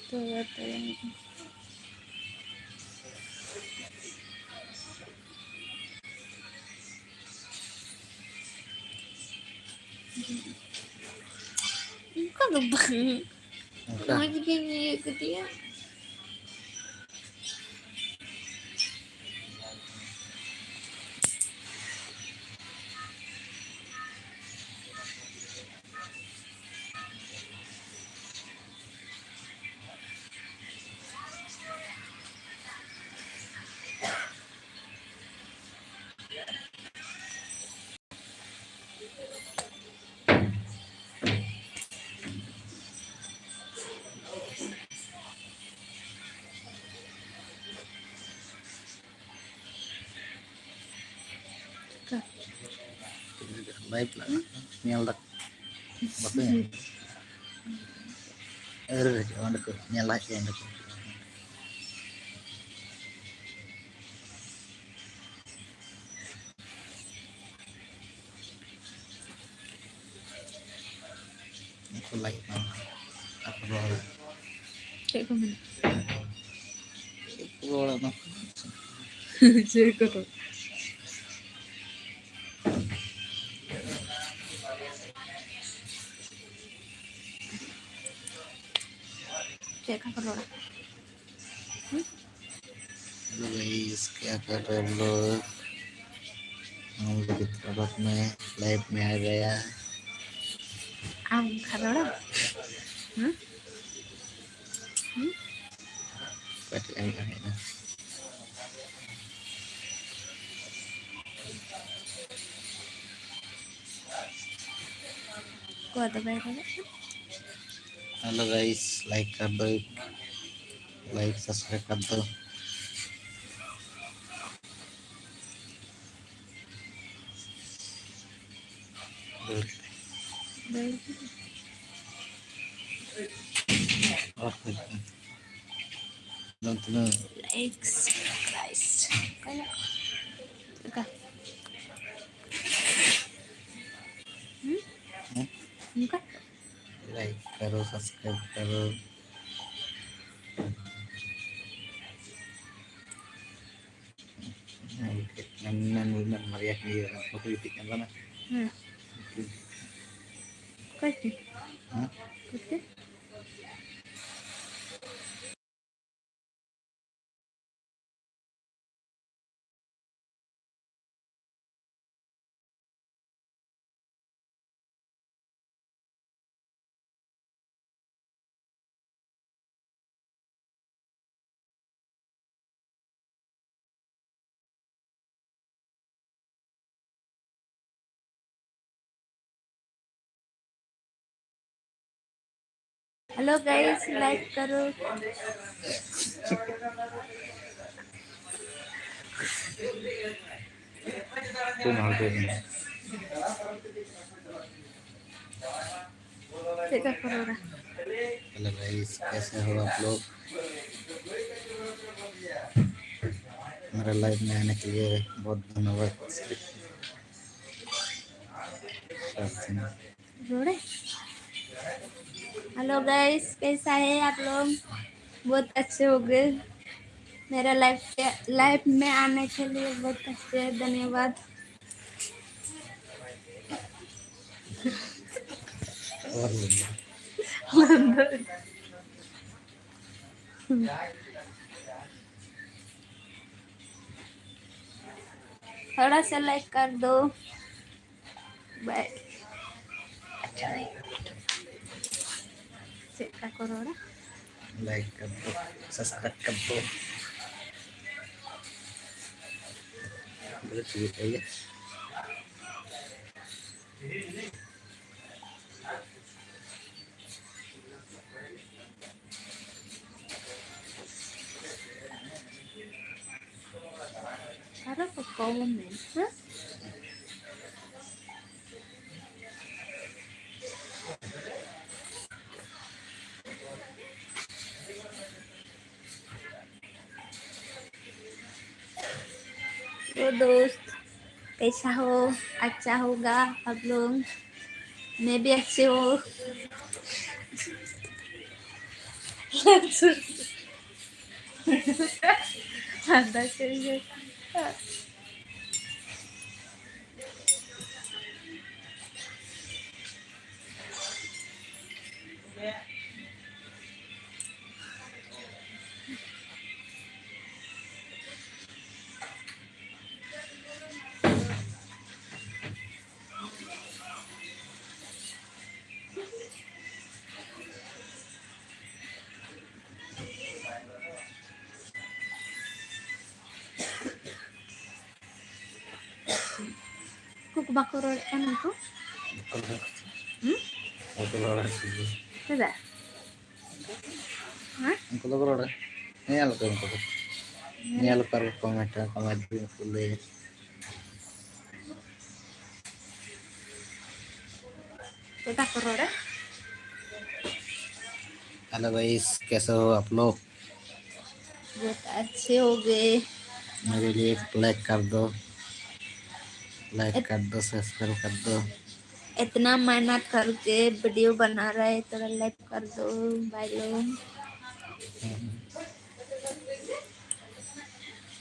तो बताइए kok bang Entah. masih gini gitu ya Live lah. Nyala. Makanya. Jangan deket. Nyala yang deket. Aku live mana? Aku roll. kayak kemana Aku roll apa? jadi kok kayak kakak orang Hello guys, क्या कर रहे हो लोग? हम लोग तरफ में live में आ गया है. kakak orang Pati ay na. kok ada bayar Hello guys, like कर दो, like सब्सक्राइब कर दो. Don't know. X Christ kayak kakak enggak Like करो, सब्सक्राइब करो. Nan mariak dia, politik yang mana? kasih Hah? kasih hello guys like करो Tuh mahal tuh ini. kayak kakak orang Hello guys, कैसे हो आप लोग? हमारे लाइव में आने के लिए बहुत धन्यवाद. जोड़े हेलो गाइस कैसा है आप लोग बहुत अच्छे हो गए मेरा लाइफ में आने के लिए बहुत अच्छे धन्यवाद और थोड़ा सा लाइक कर दो बाय क्या करो ना लाइक कर दो, सब्सक्राइब कर दो. मुझे ठीक है ये. Cara ke komen huh? तो दोस्त कैसा हो अच्छा होगा आप लोग मैं भी अच्छे हो आधा चाहिए। Kuk bakuro ano ko? Kada? Ha? उनको तो करोड़ है नहीं आलू उनको तो नहीं आलू कर कमेंट कमेंट भी फुल है Kita kurore. हेलो गाइस कैसे हो आप लोग बहुत अच्छे हो गए। मेरे लिए एक लाइक कर दो सब्सक्राइब कर दो इतना मेहनत करके वीडियो बना रहे हैं, थोड़ा लाइक कर दो भाई लोग।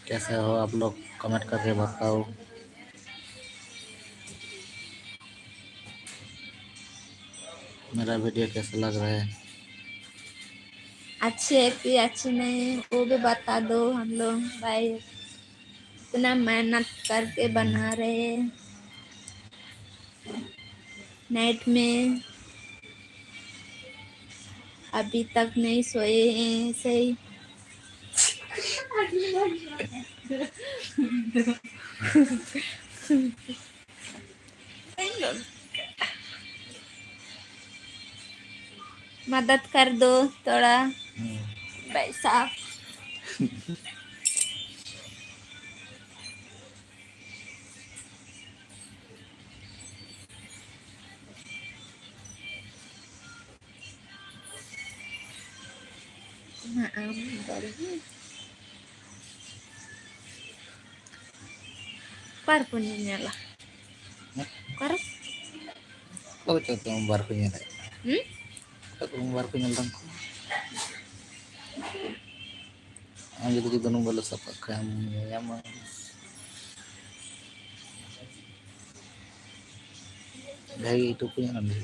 कैसे हो आप लोग कमेंट करके बताओ मेरा वीडियो कैसा लग रहा है अच्छे है कि अच्छे नहीं वो भी बता दो। हम लोग भाई इतना मेहनत करके बना रहे हैं नाइट में, अभी तक नहीं सोए हैं ऐसे ही। मदद कर दो थोड़ा भाई साहब। Par punya lah. Par? Kau coba umbar punya deh Hmm? kau umbar punya dong gitu gitu nunggu lo siapa kamu ya mah dari itu punya nanti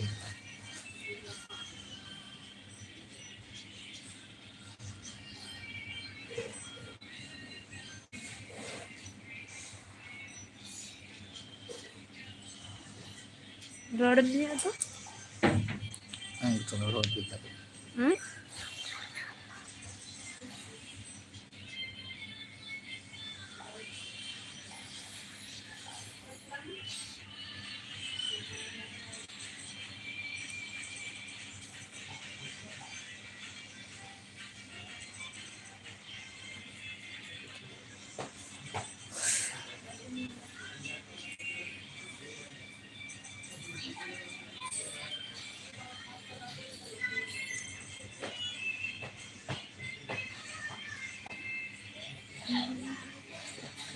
Road punya tuh? itu nunggu kita Hmm?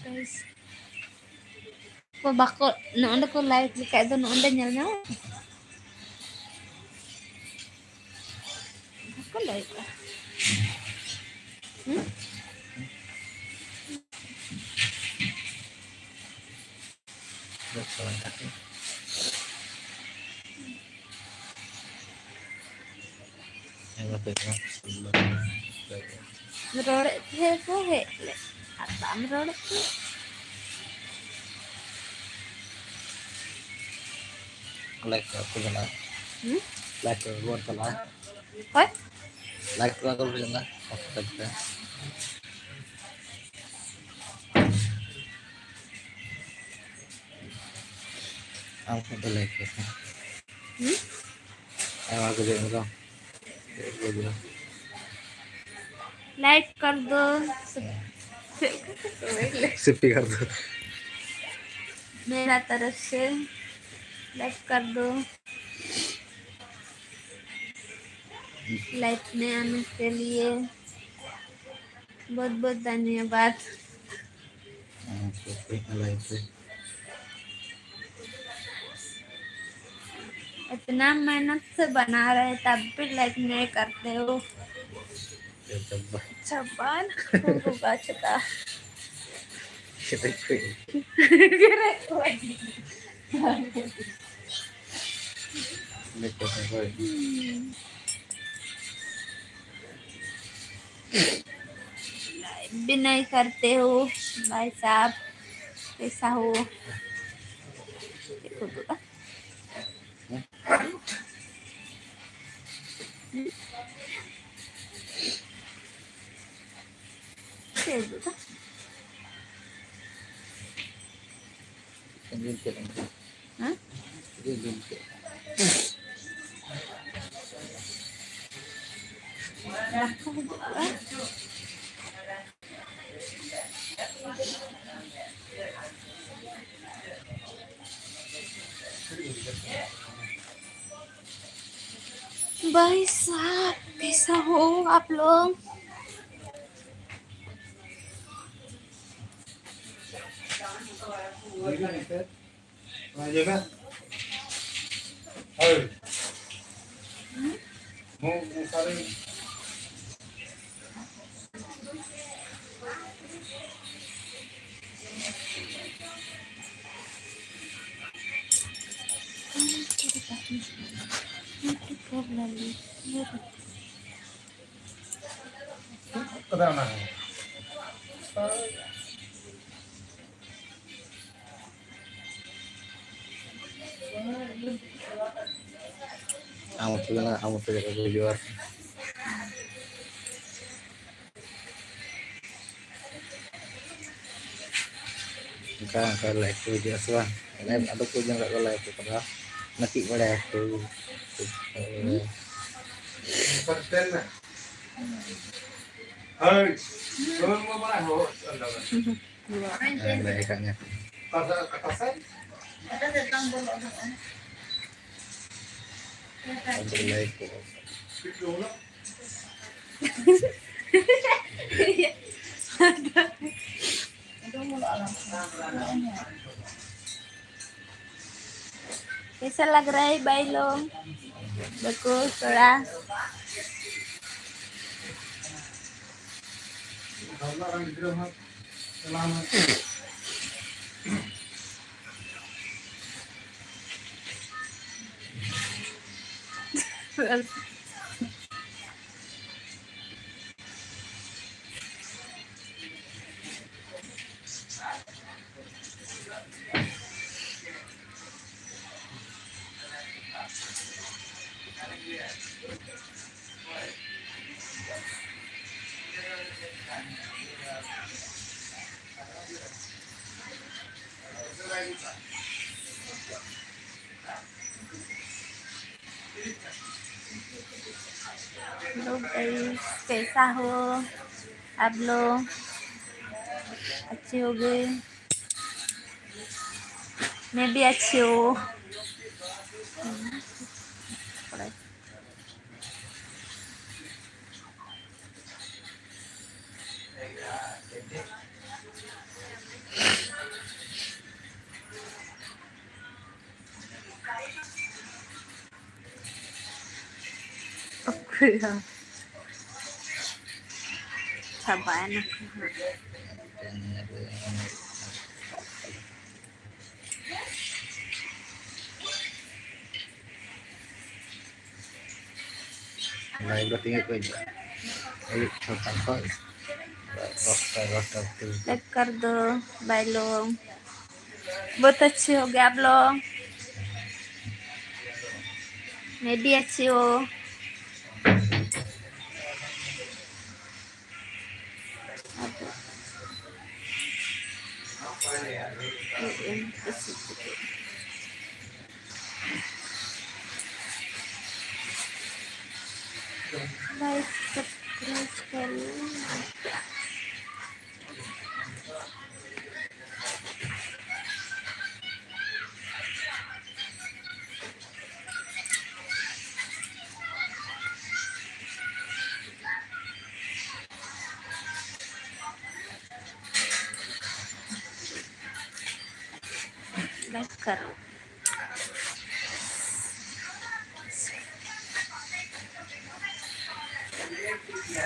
Guys. Kok bakal noonde ko live kayak itu noonde nyalnya. Aku live. Hmm? Road he ko he. Atam road. like aku jalan Hmm? like buat jalan What? like aku jalan aku kerja aku tuh like Hmm? ayo aku jalan dong Like कर दो। सिप्पी कर दो मेरा तरफ से like कर दो। Life में आने के लिए बहुत बहुत धन्यवाद। इतना मेहनत से बना रहे तब भी लाइक नहीं करते हो। Coba Saban, buka cita. kita kuy. Kira lagi. Neko na kuy. भी नहीं करते हो भाई साहब, कैसा हो? देखो तो देखो तो Kanjil ke lang. हाँ Kanjil ke. रखो बुआ। भाई साहब कैसा हो आप लोग? Amo tu jaga keluar. Ka live tu je aswa. Live ada ko jang ka live tu kada. Naki pada aku. Konten na. Hai. Belum mau mana ho. Ada ikannya. Katasan. Ada datang dulu. Ada live ko. कैसा लग रहा है भाई लोग? बकुल थोड़ा लोग कैसा हो आप लोग? अच्छे हो गए? मैं भी अच्छी हूँ। Sabayan ako. Live ko tinggal ko aja. Ay, छोटा ko. रोस्टर लाइक कर दो भाई लोग, बहुत अच्छे हो गए आप लोग। मैं भी अच्छी हूँ। लाइक सब्सक्राइब करो। लाइक करो। Oi,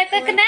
kau kena?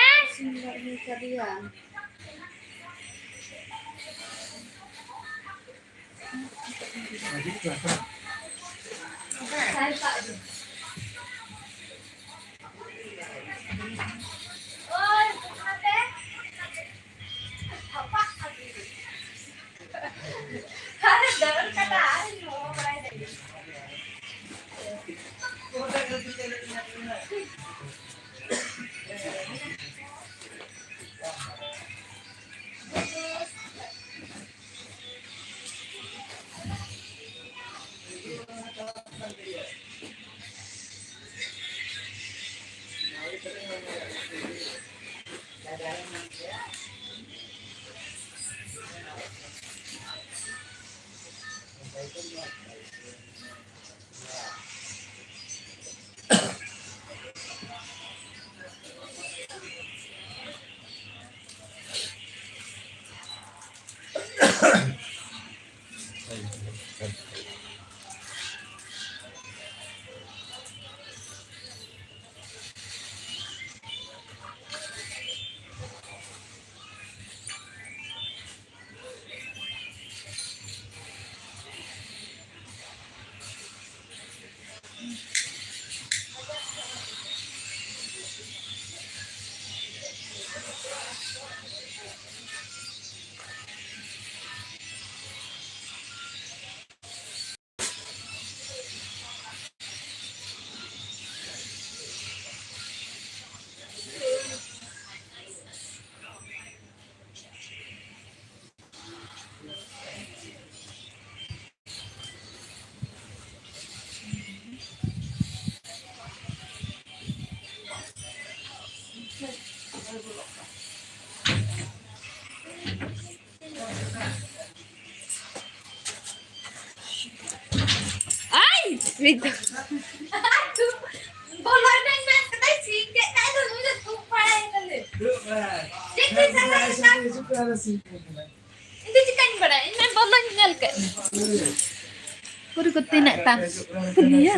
Ay, Vito. Boleh neng neng kita singkat tak ada mulut tupai kali. Jadi saya itu chicken bada. Ini boleh nyal ke. Kuri kutti nak tam. Iya.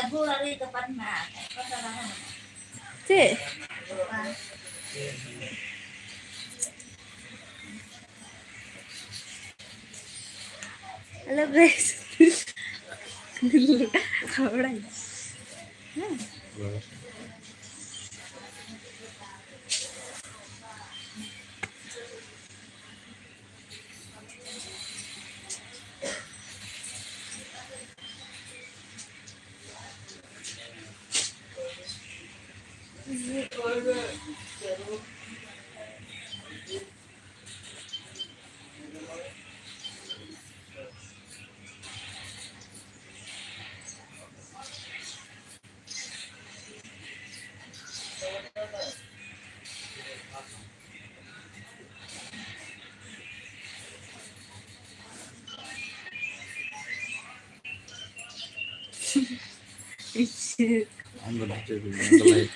Ibu lari ke mana? Cik. Halo guys. Alright.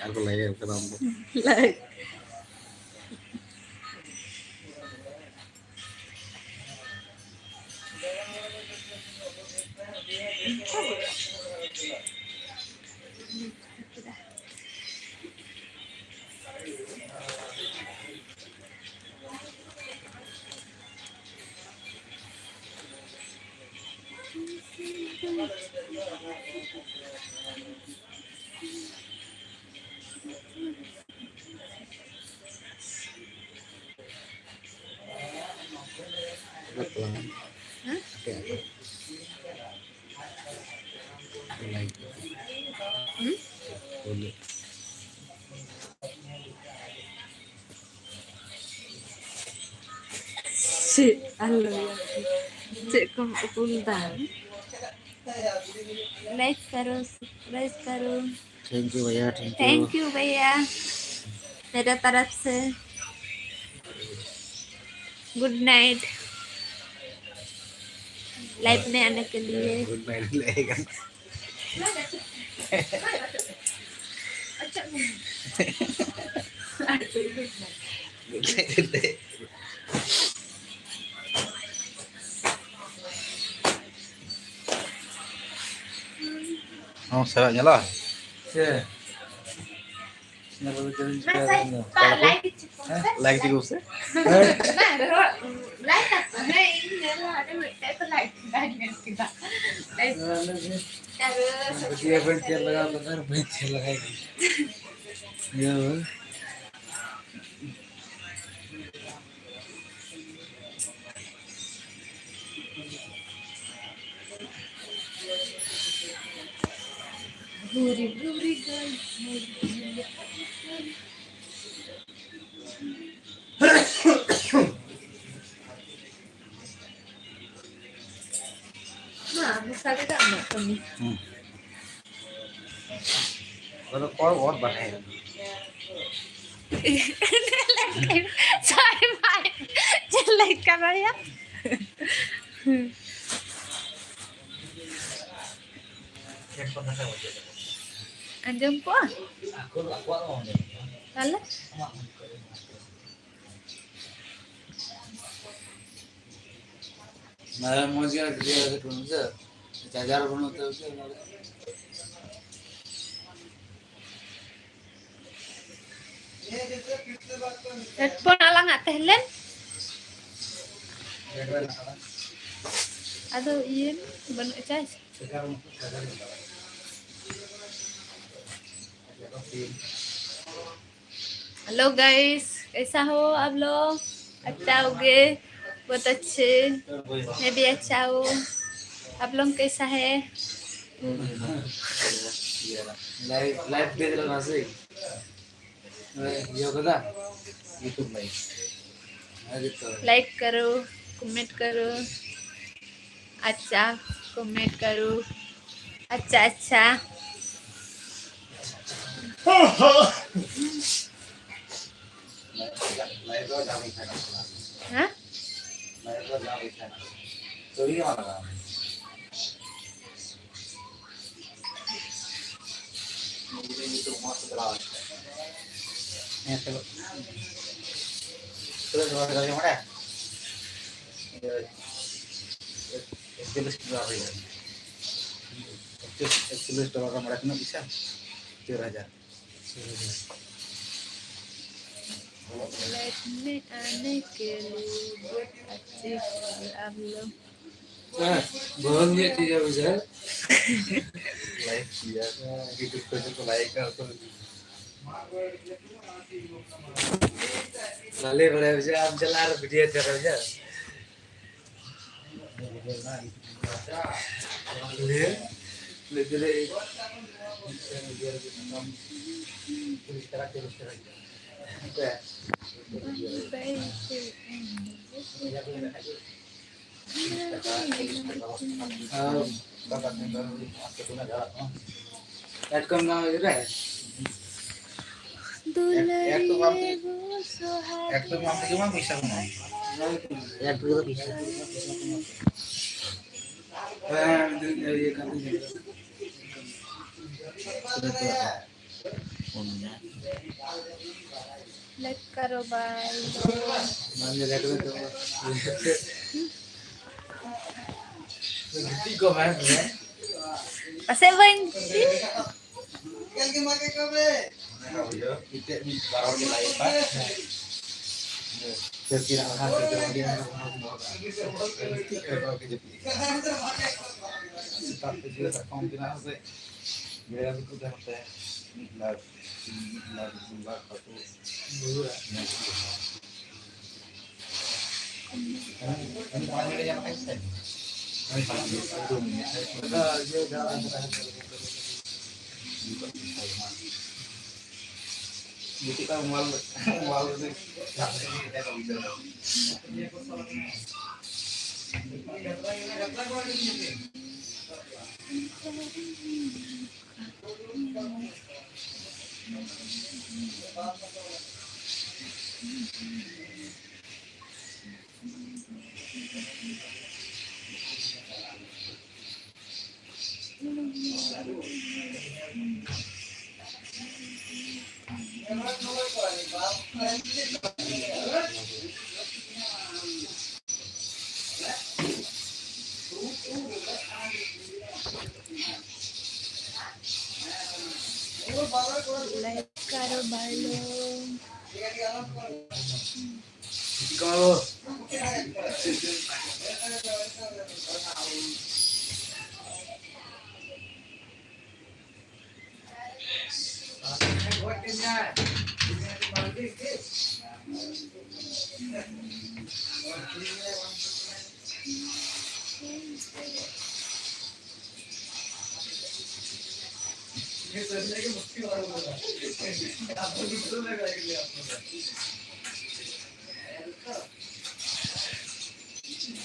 Aku layak ke rambut. Like. Betul. Hah? Oke. Aku layak. Boleh. Cik, halo ya. Cik kau puntan. Like करो, subscribe करो. Thank you भैया, thank you. Thank you भैया मेरे तरफ से. Good night life में आने के लिए. Good night लेगा. Gede. Oh, saya nyala. Iya. Kenapa bicara Nah, saya tak like cukup. Like cukup sih. Nah, terus like apa? Nah, ini adalah ada saya tuh like dengan kita. Terus dia benci lagi benar benci lagi. Iya. gurih guys. Nah, bisa kita enggak kami. Kalau kau bahaya. Sorry, bye. Jelek kamarnya. Anjing po. Aku mau. Lala. Malah mau dia kerja kerja. Cajar pun itu. Headphone ala nggak tehlen? Aduh, iya, benar guys. Hello guys, कैसा हो आप लोग? अच्छा होगे? बहुत अच्छे। मैं भी अच्छा हूँ। आप लोग कैसा है? लाइव देख रहा सही यो कदा YouTube लाइव अरे तो लाइक करो, कमेंट करो, अच्छा कमेंट करो, अच्छा अच्छा। Live lo jangan ikan. हाँ? Live lo jangan ikan. Sorry mana kan? Ini itu masuk dalam. Terus orang dari mana? Tulis berapa ya? Tulis berapa mereka nggak bisa? Curah aja. Life में आने के लिए बहुत अच्छे आप लोग। बहुत ये चीज है उधर Live dia. YouTube को like कर तो लाले बड़े बजे आप चला रहे वीडियो चल रहा है ले ले ले ऐड कम ना हो रहा है एक तो मामले के माम bisa mau. Ya dulu bisa. ये करते हैं लाइक करो भाई। मान ले लेकर तो गिट्टी को मैं Pasal banci. Kita ni baru di live pak. Kira hasil dia tapi dia tak kombinasi. Dia itu dah teh live zumba satu. Ini panggil yang eksen. Ini panggil itu. ये डाला Jadi kita mal sih. दोस्तों कैसा है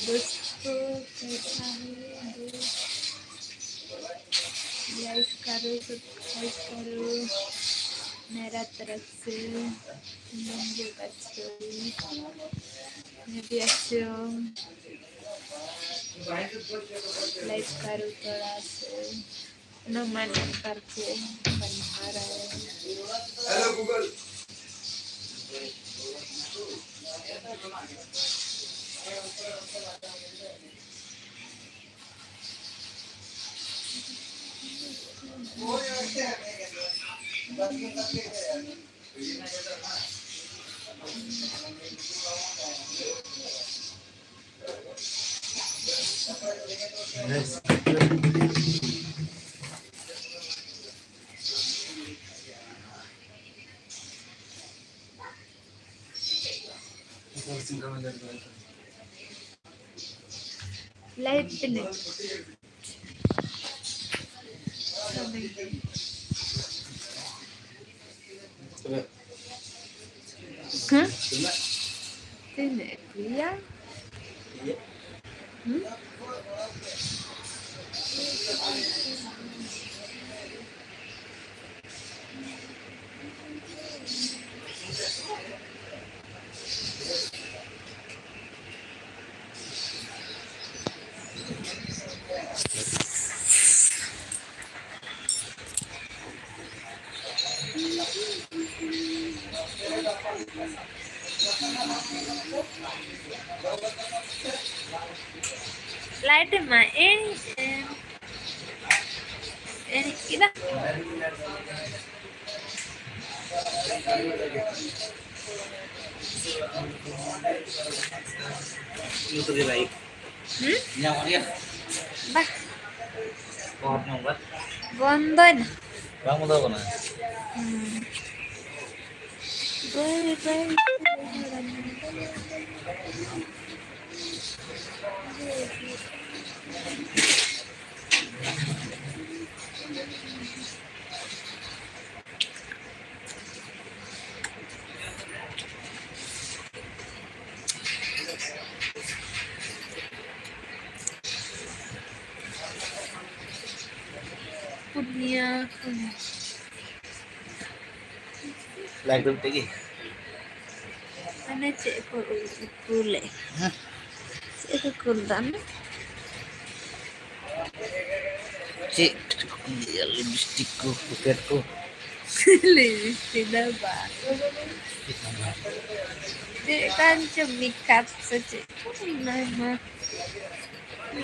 दोस्त, like करो subscribe करो मेरा तरफ से। तुम बहुत अच्छे हो, मैं भी अच्छे हूँ। लाइक करो थोड़ा से, न मन करके बना रहे हैं। लाइट पे नहीं हाँ tidak dia light mah ini kita Itu di baik. Nyawa dia. bah Pohon nyobat. gondon Bang mau tahu mana? bye. Punya Like tu tinggi. mana cek kule cek kuldan Cik, dia lipstikku, buketku. lipstick apa cek kan cemikat सच nama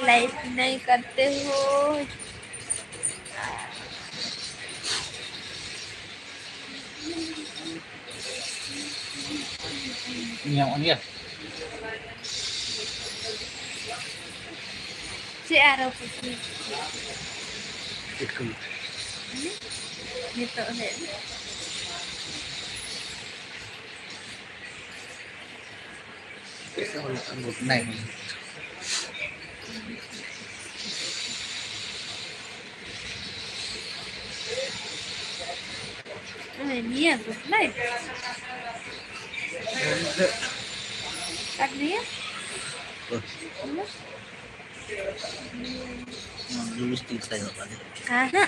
light नहीं करते हो Nyawa dia. cek arah putih Itu. gitu है Kalau anggut naik. ini ya good night tak dia Lipstik saya tadi. aha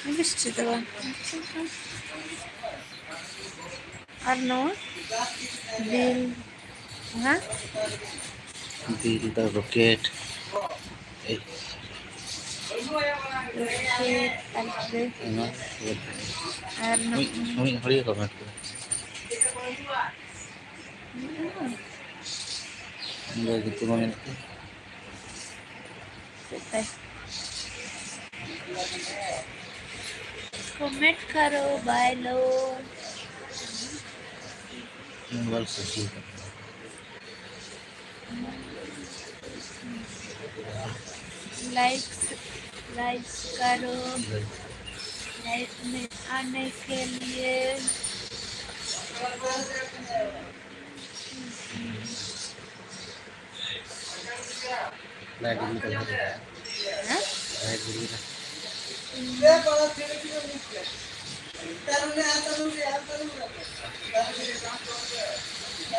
Видишь, этого? Arno? Bill? Hah? Kita roket. Roket, Alfred, Emang. Arno. Kami hari kapan? Enggak gitu main. Comment करो bye लो मंगल sushi likes likes करो like में आने के लिए। Light निकल गई हाँ? Light गई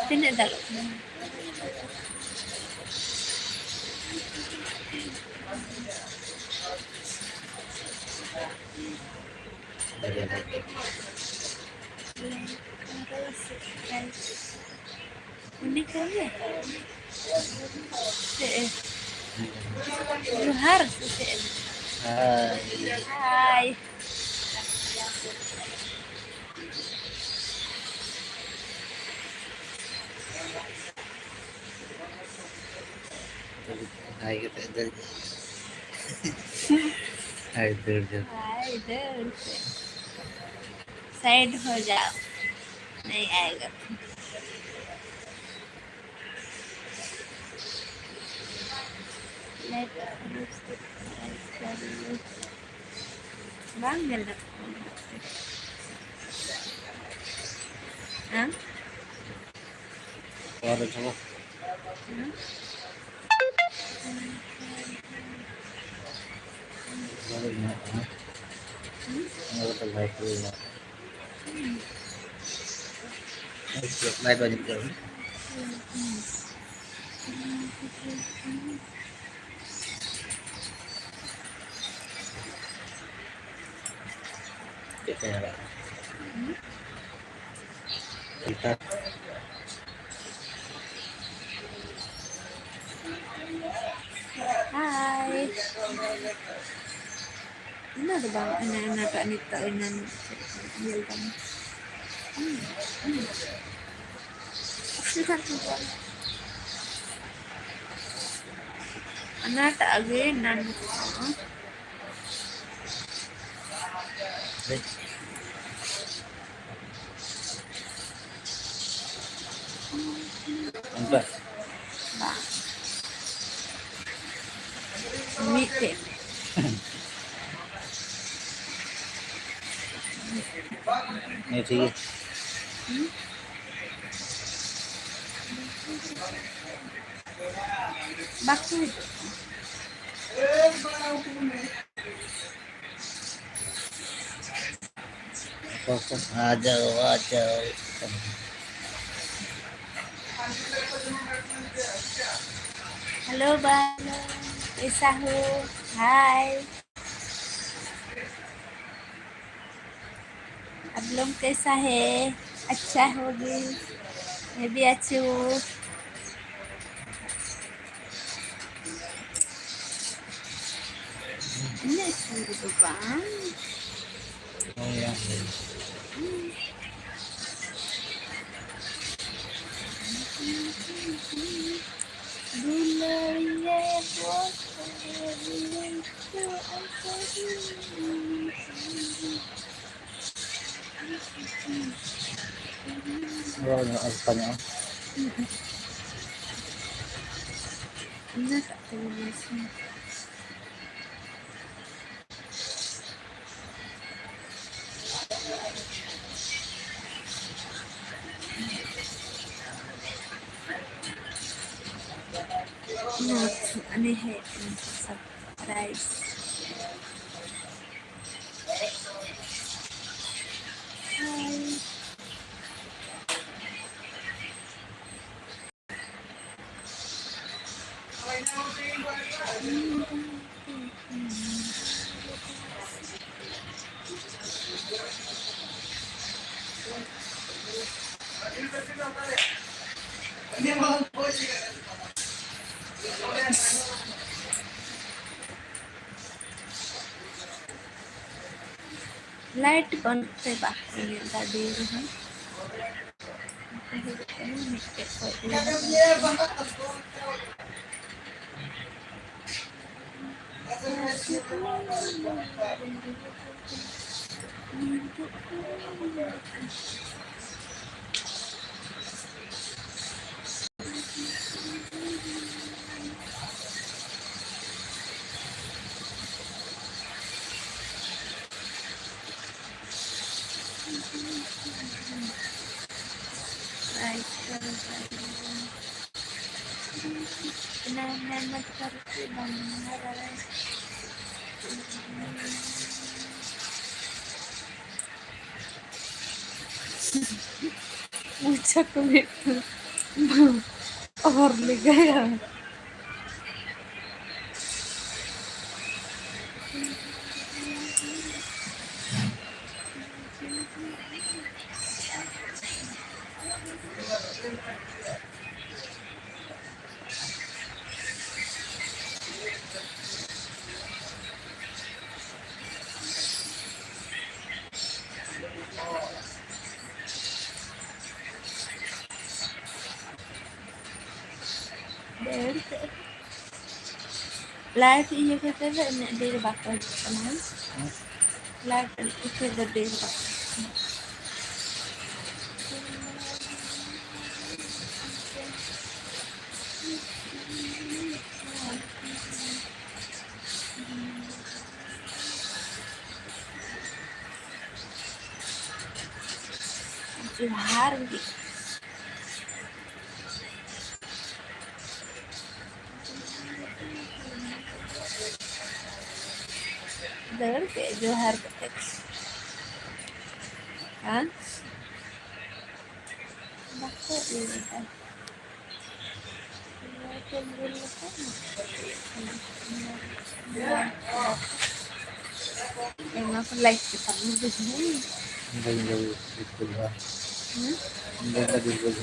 Tidak dalam. dari lain Ini kan ya? Lu harus hai Hai. hai kita dari hai dari हाय इधर से साइड हो जाओ नहीं आएगा bang ganda हाँ और चलो लाइट बंद करो कैसे आ रहा है Hai. Ini ada bang anak-anak Anita inan ambil bang. Sudah tuh bang. Anak tak lagi nan. Empat. Bang. Meeting. नहीं चाहिए Baku. आ जाओ Halo bang. कैसा हो? हाय. आप लोग कैसा है? अच्छा होगी. मैं भी अच्छी हूँ. Ini suruh bang. oh ya oh Spanyol Ini tak tulis. Not aneh surprise. Hai. Light band से बात ini tadi kan. लाइक करो इतना मेहनत करके बनना रहा है मुझे कभी और ले गया लाइफ ये कहते हैं देर बात कर लाइफ इतने देर बात जो हार गई दौड़ के जो हार गए हाँ लाइक के सामने बुझने बिल्कुल बिल्कुल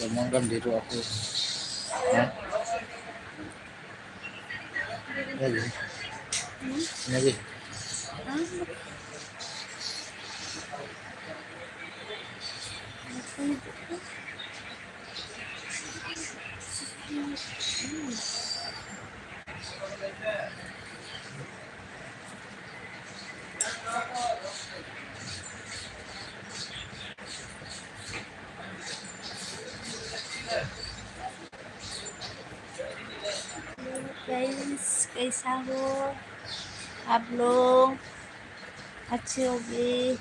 Ngomongkan diri aku lagi lagi guys कैसा हो आप लोग अच्छे होगे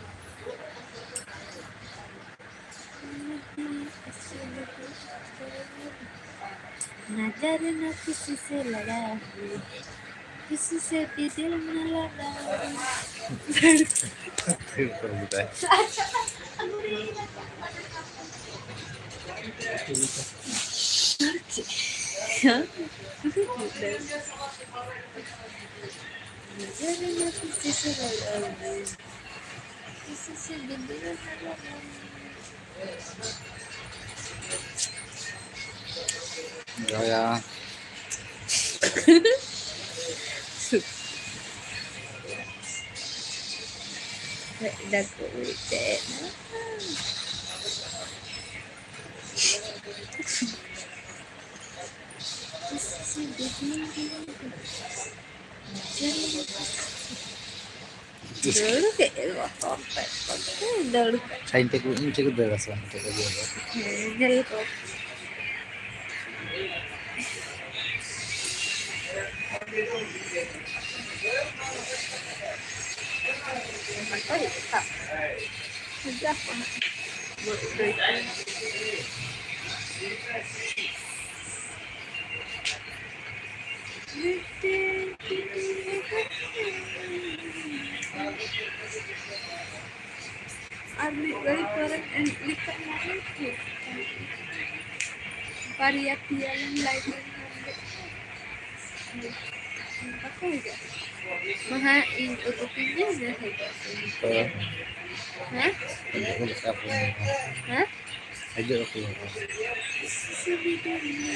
नजर न किसी से लगा किसी से भी दिल न लगा नजर न किसी से लगा किसी से भी दिल न लगा Gaya Udah kulit dulu kayak kotor dulu Sain teku ini cukup beres lah teku jadi kok oh iya tak sudah Army very correct and likat itu variasi yang lain apa ya maha utupinnya udah kayak hah hah aja aku sebetulnya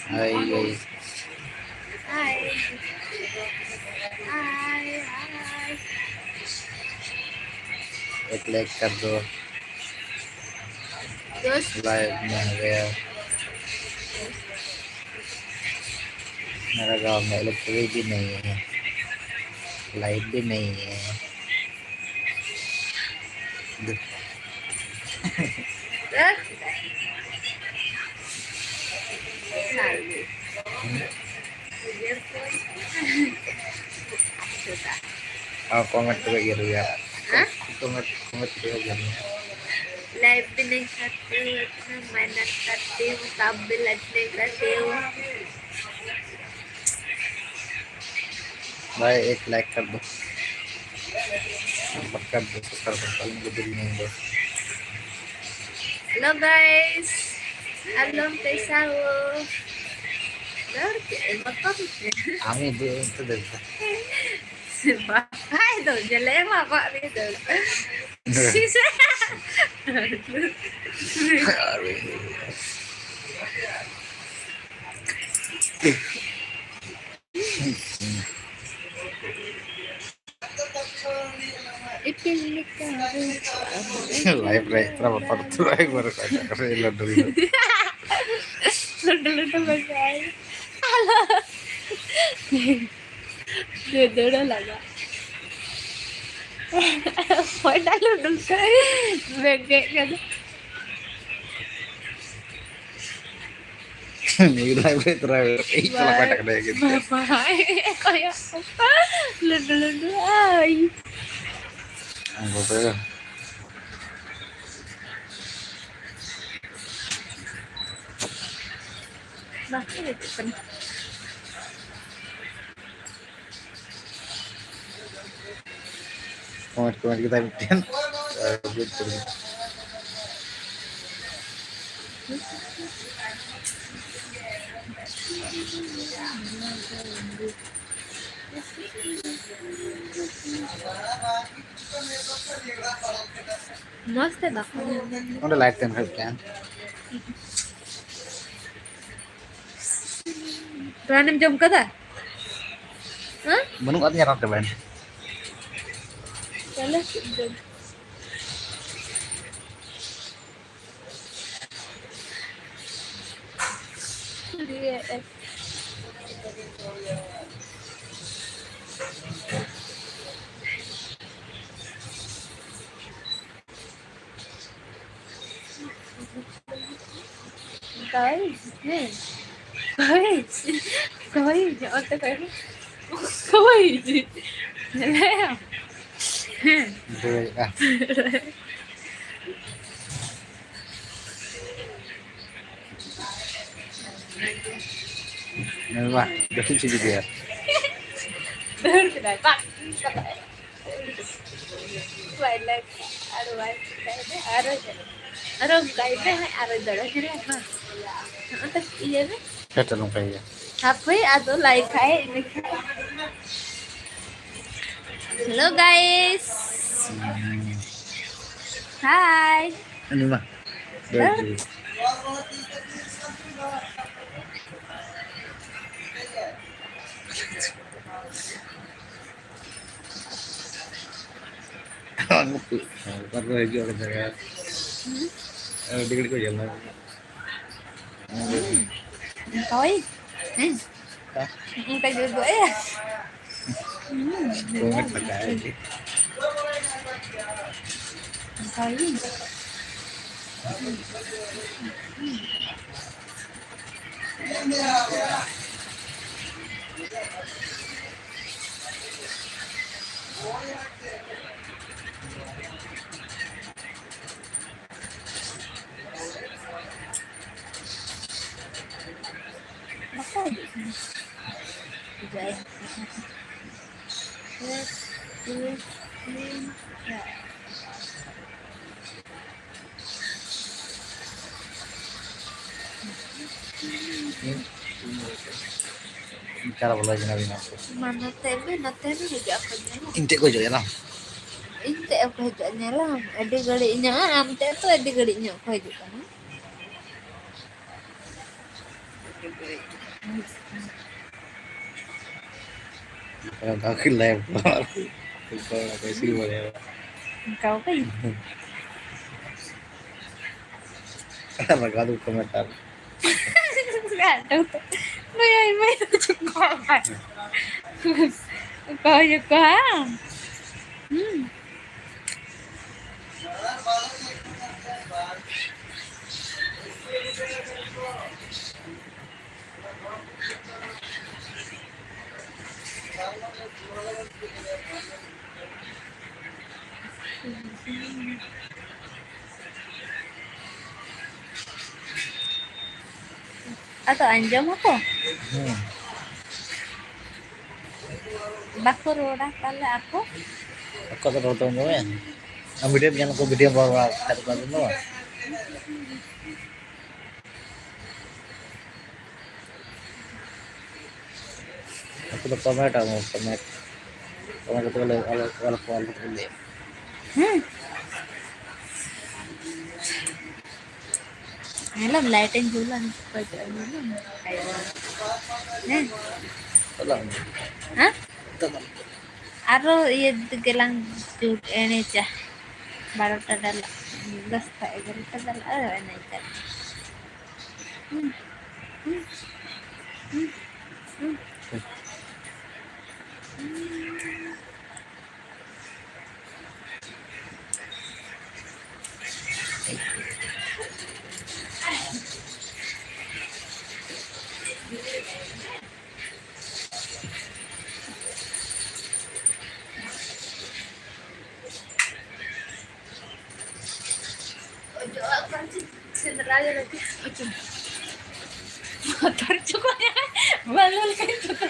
Hai guys hai hai hai एक like कर दो terus live में आ गया मेरा गांव में electric भी नहीं है, लाइट भी नहीं है। Aku komet juga gitu ya. Komet juga gitu. Life भी नहीं करते हो, इतना मेहनत करते हो, तब भी लड़ने करते हो। भाई एक लाइक कर दो, कर दो, कर दो, कल मुझे दिल नहीं दो। हेलो गाइस, हेलो कैसा हो? Ami itu dari. Hai tuh jelema pak itu. Sisa. Live rate berapa pertu lagi baru kaca kerja dulu. Ludu guys. Halo. Ludu lagi. Pada ludu bege kan. Ini live rate terakhir. Kalau kaca kerja gitu. Kayak apa? Ludu ay. Enggak apa. Nah, itu kan. Komet kita bikin. Gitu. मस्त है ना Udah light kan kan? प्राणम जम कदा हाँ Menung katanya rata ban. चलो guys guys jangan tekan guys Leo Ah. Nah, Pak, udah sih gitu ya. đơn cái này bạn vậy là cái đấy ada darah jadi apa untuk iya deh Saya tolong kayak. tapi atau like kayak ini hello guys hai Ini mah. Ngerti. Baru lagi oleh saya. Dikit kok jalan. coi cái gì vậy à Komet pakai. coi apa vậy Cara bola lagi nabi aku. mana TV juga kerjanya Intik kok ya lah. inte aku kerjanya lah ada galinya amte tuh ada galinya aku juga kan Kalau kau ke live. Kau apa sih boleh. kau cái gì Karena kau tuh komentar. Nggak tahu tuh Lu ya ini cukup kan? Kau juga. Atau anjam apa? Baku roda kala aku. Aku tak tahu tahu ya. Ambil dia jangan aku video bawa satu kali no. Aku tak tomat aku tomat. Tomat itu kalau boleh. Alam lighting jualan pada alam. Tolong. Hah? Tolong. Aro iya gelang jud ini cah. Baru tadal 10 tadal ini cah. Senteranya lagi. Motor cukup ya. Balul kan cukup.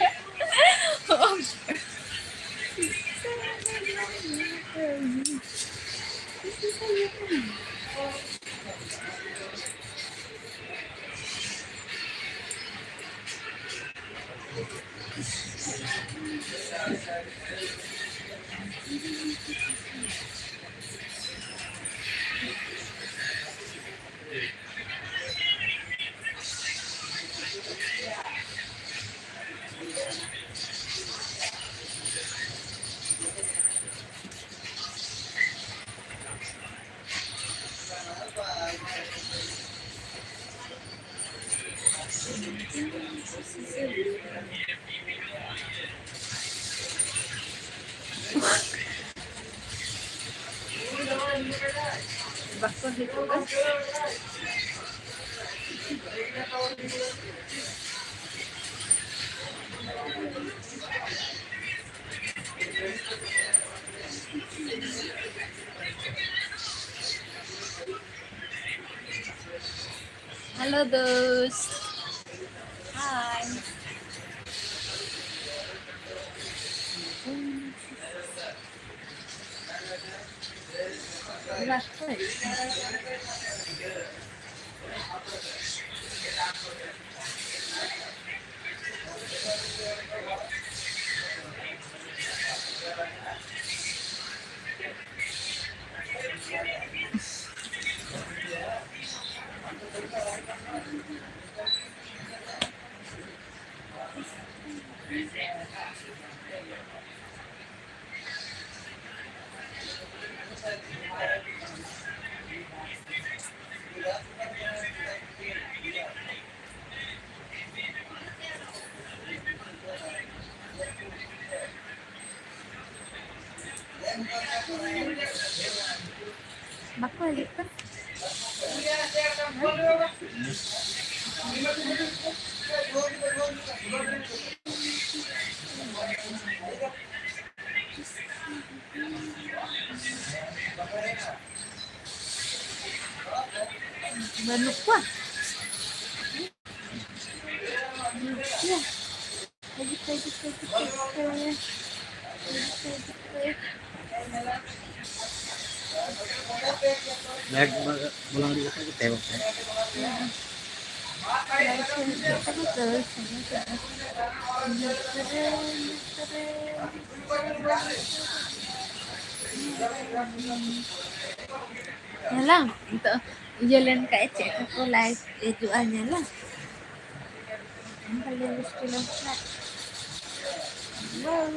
Bakso itu kan. Halo dos. Hai. Bakso gitu. Lupa. Ya. Lagi. Lihat pulang di sana kita tengok. Nyala, itu jalan ke Aceh aku live itu nyala. Kalau kilo flat. Wow.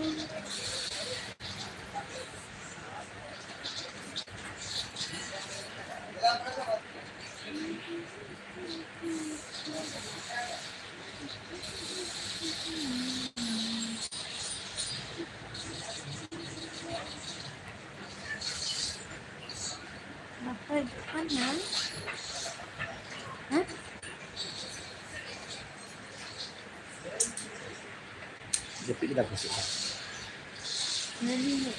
Mahal. Hah? Jadi kita kasih. Nani ya.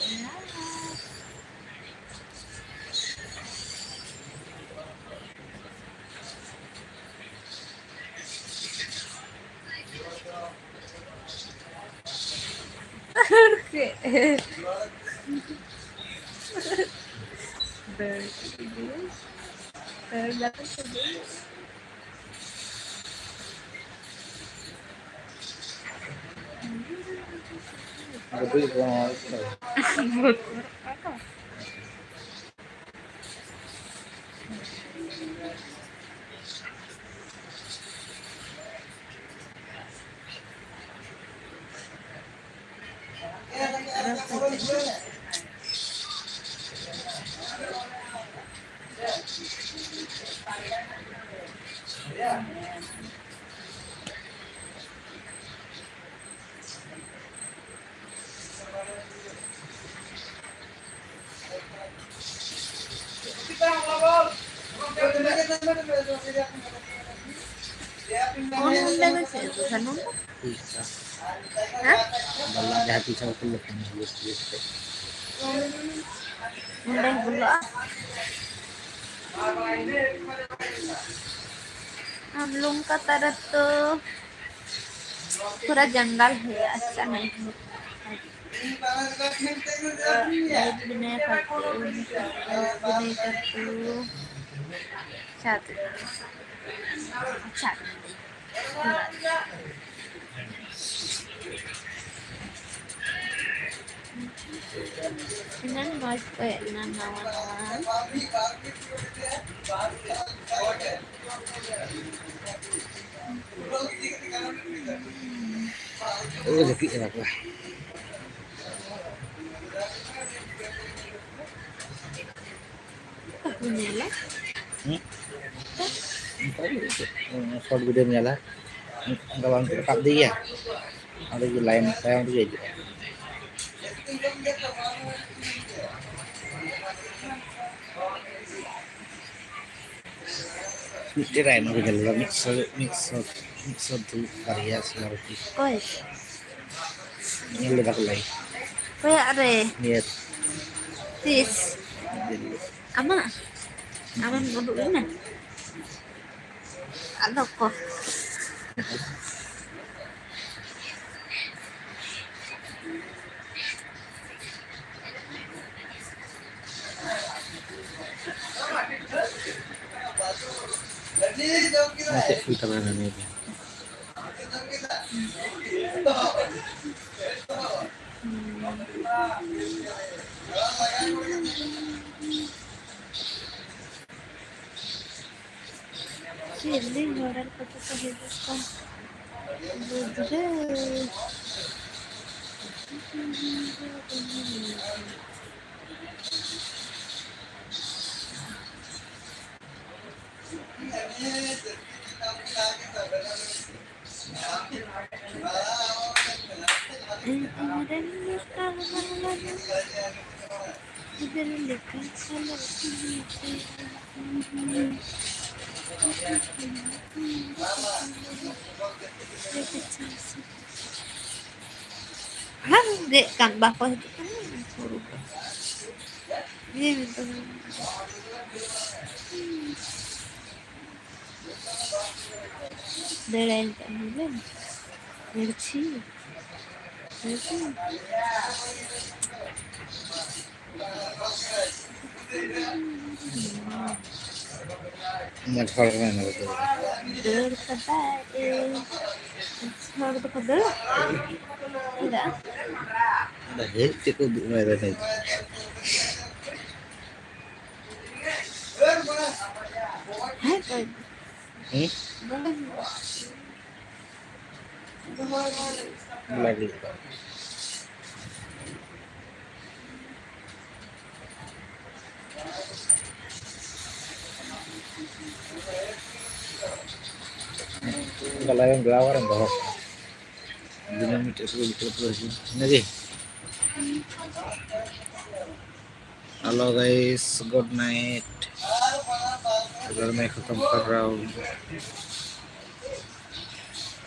Oke. Belakang sedih. Betul itu mau itu. Kau yang undangan saya tu kan nonton? Bisa. Hah? Dalam hati saya tuh kan gitu. Undang pula. हम लोग का तरफ तो पूरा जंगल है, अच्छा नहीं है। लाइट भी नहीं करती हूँ। अच्छा Nan mas na naman. Oh, jadi apa? Menyala? Short video menyala. Gawan tetap dia. Ada di lain saya dia aja. Ini lain menyala mix tuh variasi lagi. Koi. Ini lebih lain. Koi are. Lihat. Tis. Aman. Aman dulu ini. Ada kok. Masih filter ini. Sili orang kata kehidupan. Budre. Dek kan bapak itu kan suruh. Dia minta. Delain kan dia. Merci. Macam mana itu? Harus kedel. Tidak. Dah cukup merah ni. Hai, koi. Lagi. Kalau yang gelawar yang bawah. Dinamit itu terus. Nanti. Hello guys, good night. अगर मैं ख़त्म कर रहा हूँ।